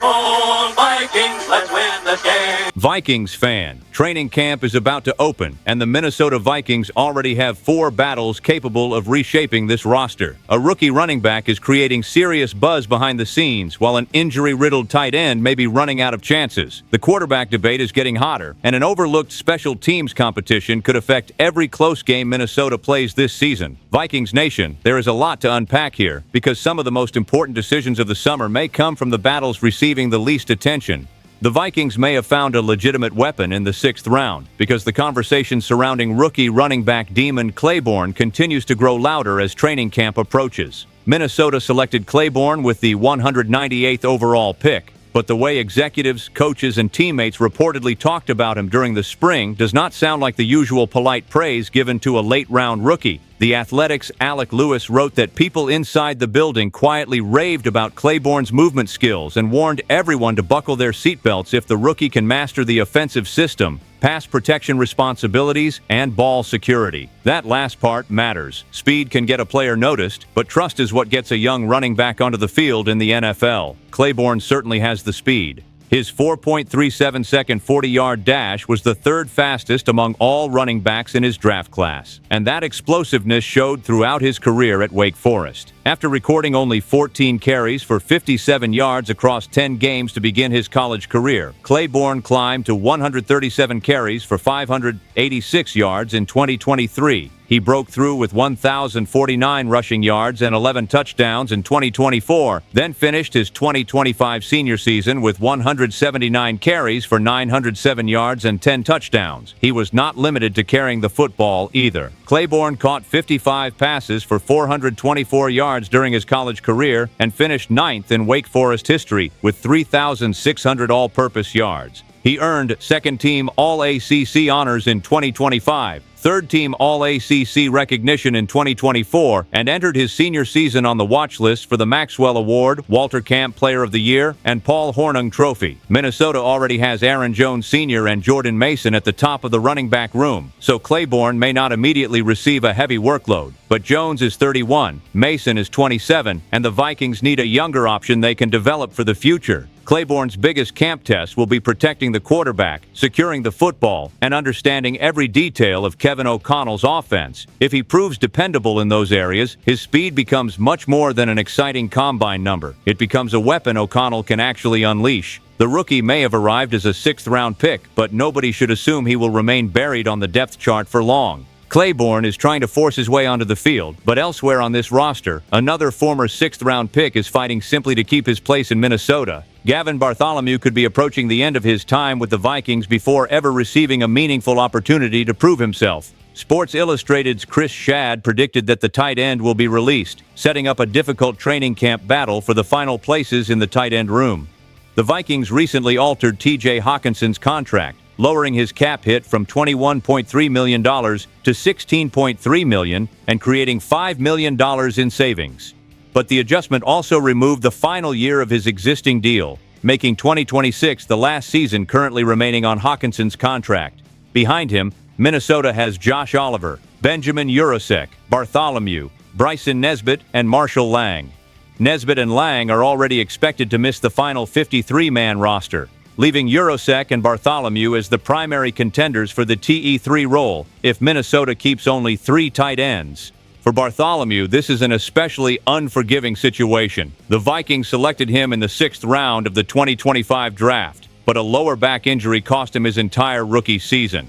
Oh, Vikings, let's win this game. Vikings fan, training camp is about to open, and the Minnesota Vikings already have 4 battles capable of reshaping this roster. A rookie running back is creating serious buzz behind the scenes, while an injury-riddled tight end may be running out of chances. The quarterback debate is getting hotter, and an overlooked special teams competition could affect every close game Minnesota plays this season. Vikings Nation, there is a lot to unpack here, because some of the most important decisions of the summer may come from the battles receiving the least attention. The Vikings may have found a legitimate weapon in the 6th round, because the conversation surrounding rookie running back demon Claiborne continues to grow louder as training camp approaches. Minnesota selected Claiborne with the 198th overall pick, but the way executives, coaches, and teammates reportedly talked about him during the spring does not sound like the usual polite praise given to a late-round rookie. The Athletic's Alec Lewis wrote that people inside the building quietly raved about Claiborne's movement skills and warned everyone to buckle their seatbelts if the rookie can master the offensive system, pass protection responsibilities, and ball security. That last part matters. Speed can get a player noticed, but trust is what gets a young running back onto the field in the NFL. Claiborne certainly has the speed. His 4.37-second 40-yard dash was the 3rd fastest among all running backs in his draft class, and that explosiveness showed throughout his career at Wake Forest. After recording only 14 carries for 57 yards across 10 games to begin his college career, Claiborne climbed to 137 carries for 586 yards in 2023. He broke through with 1,049 rushing yards and 11 touchdowns in 2024, then finished his 2025 senior season with 179 carries for 907 yards and 10 touchdowns. He was not limited to carrying the football either. Claiborne caught 55 passes for 424 yards during his college career and finished 9th in Wake Forest history with 3,600 all-purpose yards. He earned 2nd-team All-ACC honors in 2025, 3rd-team All-ACC recognition in 2024, and entered his senior season on the watch list for the Maxwell Award, Walter Camp Player of the Year, and Paul Hornung Trophy. Minnesota already has Aaron Jones Sr. and Jordan Mason at the top of the running back room, so Claiborne may not immediately receive a heavy workload. But Jones is 31, Mason is 27, and the Vikings need a younger option they can develop for the future. Claiborne's biggest camp test will be protecting the quarterback, securing the football, and understanding every detail of Kevin O'Connell's offense. If he proves dependable in those areas, his speed becomes much more than an exciting combine number. It becomes a weapon O'Connell can actually unleash. The rookie may have arrived as a 6th-round pick, but nobody should assume he will remain buried on the depth chart for long. Claiborne is trying to force his way onto the field, but elsewhere on this roster, another former 6th-round pick is fighting simply to keep his place in Minnesota. Gavin Bartholomew could be approaching the end of his time with the Vikings before ever receiving a meaningful opportunity to prove himself. Sports Illustrated's Chris Schad predicted that the tight end will be released, setting up a difficult training camp battle for the final places in the tight end room. The Vikings recently altered T.J. Hockenson's contract, lowering his cap hit from $21.3 million to $16.3 million and creating $5 million in savings. But the adjustment also removed the final year of his existing deal, making 2026 the last season currently remaining on Hockenson's contract. Behind him, Minnesota has Josh Oliver, Benjamin Urosek, Bartholomew, Bryson Nesbitt, and Marshall Lang. Nesbitt and Lang are already expected to miss the final 53-man roster, leaving Urosek and Bartholomew as the primary contenders for the TE3 role if Minnesota keeps only 3 tight ends. For Bartholomew, this is an especially unforgiving situation. The Vikings selected him in the 6th round of the 2025 draft, but a lower back injury cost him his entire rookie season.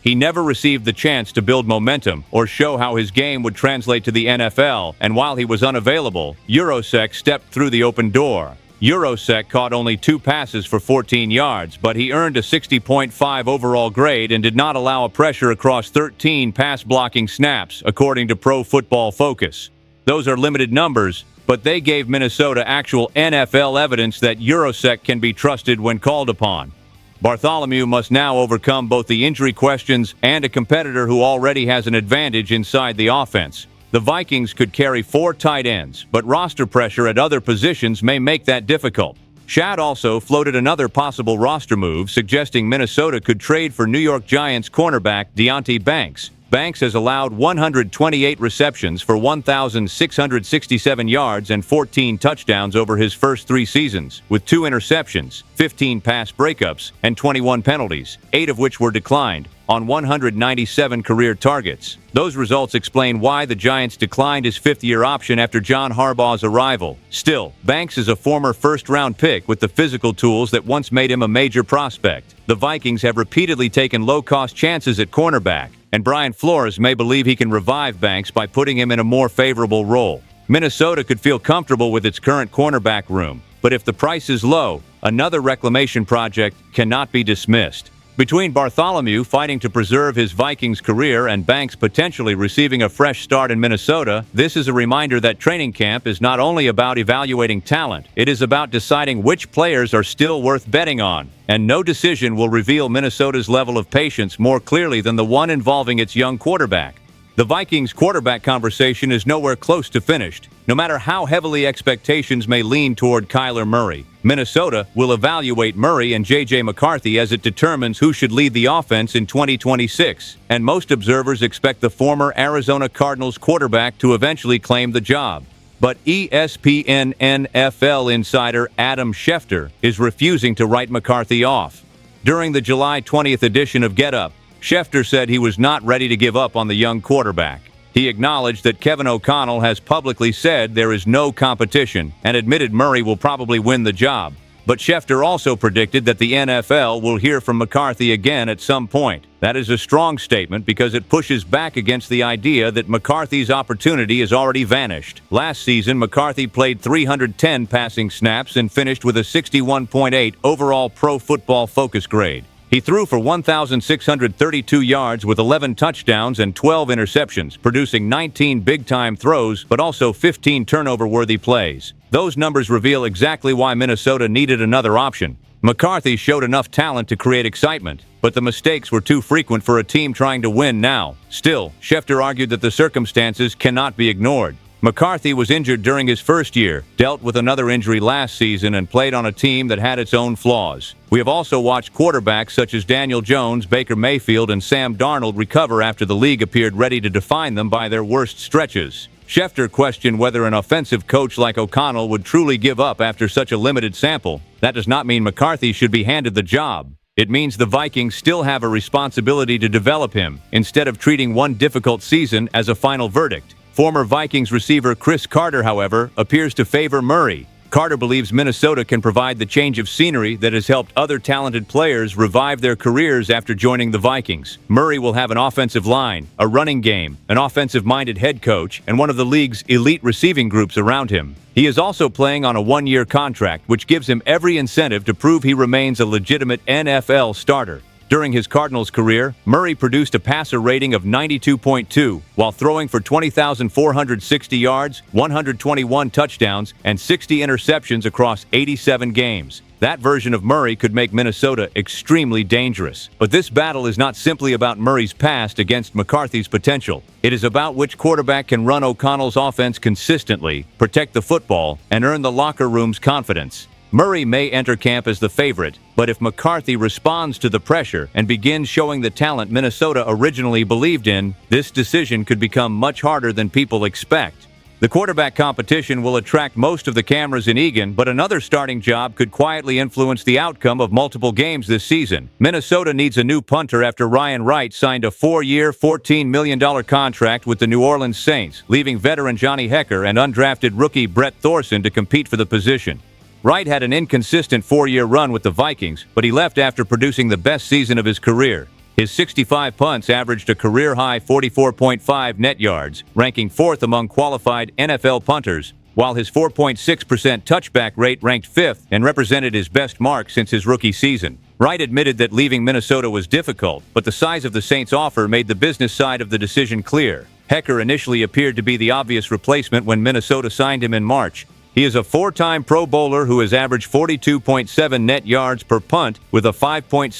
He never received the chance to build momentum or show how his game would translate to the NFL, and while he was unavailable, Urosek stepped through the open door. Urosek caught only 2 passes for 14 yards, but he earned a 60.5 overall grade and did not allow a pressure across 13 pass-blocking snaps, according to Pro Football Focus. Those are limited numbers, but they gave Minnesota actual NFL evidence that Urosek can be trusted when called upon. Bartholomew must now overcome both the injury questions and a competitor who already has an advantage inside the offense. The Vikings could carry 4 tight ends, but roster pressure at other positions may make that difficult. Schad also floated another possible roster move, suggesting Minnesota could trade for New York Giants cornerback Deonte Banks. Banks has allowed 128 receptions for 1,667 yards and 14 touchdowns over his first 3 seasons, with 2 interceptions, 15 pass breakups, and 21 penalties, 8 of which were declined, on 197 career targets. Those results explain why the Giants declined his 5th-year option after John Harbaugh's arrival. Still, Banks is a former first-round pick with the physical tools that once made him a major prospect. The Vikings have repeatedly taken low-cost chances at cornerback, and Brian Flores may believe he can revive Banks by putting him in a more favorable role. Minnesota could feel comfortable with its current cornerback room, but if the price is low, another reclamation project cannot be dismissed. Between Bartholomew fighting to preserve his Vikings career and Banks potentially receiving a fresh start in Minnesota, this is a reminder that training camp is not only about evaluating talent, it is about deciding which players are still worth betting on. And no decision will reveal Minnesota's level of patience more clearly than the one involving its young quarterback. The Vikings' quarterback conversation is nowhere close to finished. No matter how heavily expectations may lean toward Kyler Murray, Minnesota will evaluate Murray and J.J. McCarthy as it determines who should lead the offense in 2026, and most observers expect the former Arizona Cardinals quarterback to eventually claim the job. But ESPN NFL insider Adam Schefter is refusing to write McCarthy off. During the July 20th edition of Get Up, Schefter said he was not ready to give up on the young quarterback. He acknowledged that Kevin O'Connell has publicly said there is no competition and admitted Murray will probably win the job. But Schefter also predicted that the NFL will hear from McCarthy again at some point. That is a strong statement because it pushes back against the idea that McCarthy's opportunity has already vanished. Last season, McCarthy played 310 passing snaps and finished with a 61.8 overall Pro Football Focus grade. He threw for 1,632 yards with 11 touchdowns and 12 interceptions, producing 19 big-time throws, but also 15 turnover-worthy plays. Those numbers reveal exactly why Minnesota needed another option. McCarthy showed enough talent to create excitement, but the mistakes were too frequent for a team trying to win now. Still, Schefter argued that the circumstances cannot be ignored. McCarthy was injured during his first year, dealt with another injury last season, and played on a team that had its own flaws. We have also watched quarterbacks such as Daniel Jones, Baker Mayfield, and Sam Darnold recover after the league appeared ready to define them by their worst stretches. Schefter questioned whether an offensive coach like O'Connell would truly give up after such a limited sample. That does not mean McCarthy should be handed the job. It means the Vikings still have a responsibility to develop him, instead of treating one difficult season as a final verdict. Former Vikings receiver Chris Carter, however, appears to favor Murray. Carter believes Minnesota can provide the change of scenery that has helped other talented players revive their careers after joining the Vikings. Murray will have an offensive line, a running game, an offensive-minded head coach, and one of the league's elite receiving groups around him. He is also playing on a 1-year contract, which gives him every incentive to prove he remains a legitimate NFL starter. During his Cardinals career, Murray produced a passer rating of 92.2 while throwing for 20,460 yards, 121 touchdowns, and 60 interceptions across 87 games. That version of Murray could make Minnesota extremely dangerous. But this battle is not simply about Murray's past against McCarthy's potential. It is about which quarterback can run O'Connell's offense consistently, protect the football, and earn the locker room's confidence. Murray may enter camp as the favorite, but if McCarthy responds to the pressure and begins showing the talent Minnesota originally believed in, this decision could become much harder than people expect. The quarterback competition will attract most of the cameras in Eagan, but another starting job could quietly influence the outcome of multiple games this season. Minnesota needs a new punter after Ryan Wright signed a 4-year, $14 million contract with the New Orleans Saints, leaving veteran Johnny Hekker and undrafted rookie Brett Thorson to compete for the position. Wright had an inconsistent 4-year run with the Vikings, but he left after producing the best season of his career. His 65 punts averaged a career-high 44.5 net yards, ranking 4th among qualified NFL punters, while his 4.6% touchback rate ranked 5th and represented his best mark since his rookie season. Wright admitted that leaving Minnesota was difficult, but the size of the Saints' offer made the business side of the decision clear. Hekker initially appeared to be the obvious replacement when Minnesota signed him in March. He is a 4-time Pro Bowler who has averaged 42.7 net yards per punt with a 5.6%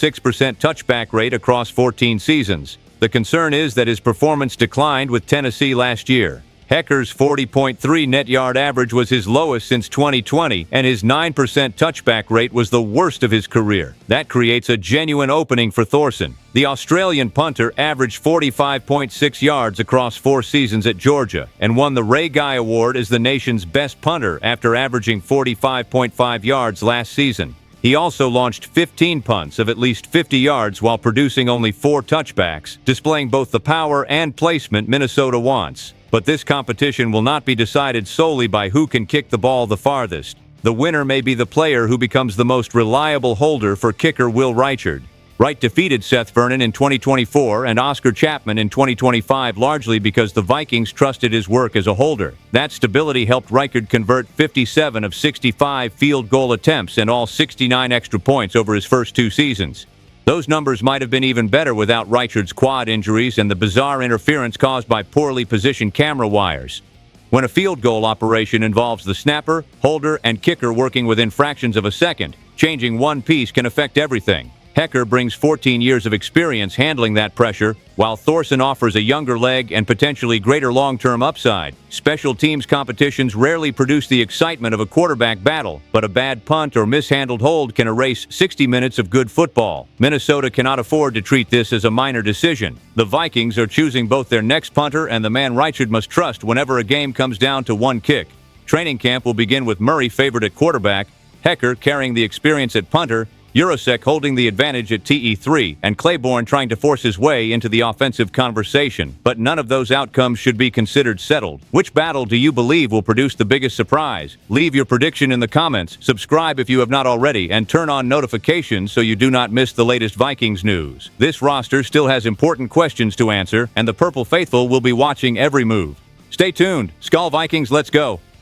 touchback rate across 14 seasons. The concern is that his performance declined with Tennessee last year. Hecker's 40.3 net yard average was his lowest since 2020, and his 9% touchback rate was the worst of his career. That creates a genuine opening for Thorson. The Australian punter averaged 45.6 yards across 4 seasons at Georgia and won the Ray Guy Award as the nation's best punter after averaging 45.5 yards last season. He also launched 15 punts of at least 50 yards while producing only 4 touchbacks, displaying both the power and placement Minnesota wants. But this competition will not be decided solely by who can kick the ball the farthest. The winner may be the player who becomes the most reliable holder for kicker Will Reichard. Wright defeated Seth Vernon in 2024 and Oscar Chapman in 2025 largely because the Vikings trusted his work as a holder. That stability helped Reichard convert 57 of 65 field goal attempts and all 69 extra points over his first 2 seasons. Those numbers might have been even better without Reichard's quad injuries and the bizarre interference caused by poorly positioned camera wires. When a field goal operation involves the snapper, holder, and kicker working within fractions of a second, changing one piece can affect everything. Hecker brings 14 years of experience handling that pressure, while Thorson offers a younger leg and potentially greater long-term upside. Special teams competitions rarely produce the excitement of a quarterback battle, but a bad punt or mishandled hold can erase 60 minutes of good football. Minnesota cannot afford to treat this as a minor decision. The Vikings are choosing both their next punter and the man Reichard must trust whenever a game comes down to one kick. Training camp will begin with Murray favored at quarterback, Hecker carrying the experience at punter, Urasek holding the advantage at TE3, and Claiborne trying to force his way into the offensive conversation. But none of those outcomes should be considered settled. Which battle do you believe will produce the biggest surprise? Leave your prediction in the comments, subscribe if you have not already, and turn on notifications so you do not miss the latest Vikings news. This roster still has important questions to answer, and the Purple Faithful will be watching every move. Stay tuned. SKOL Vikings, let's go!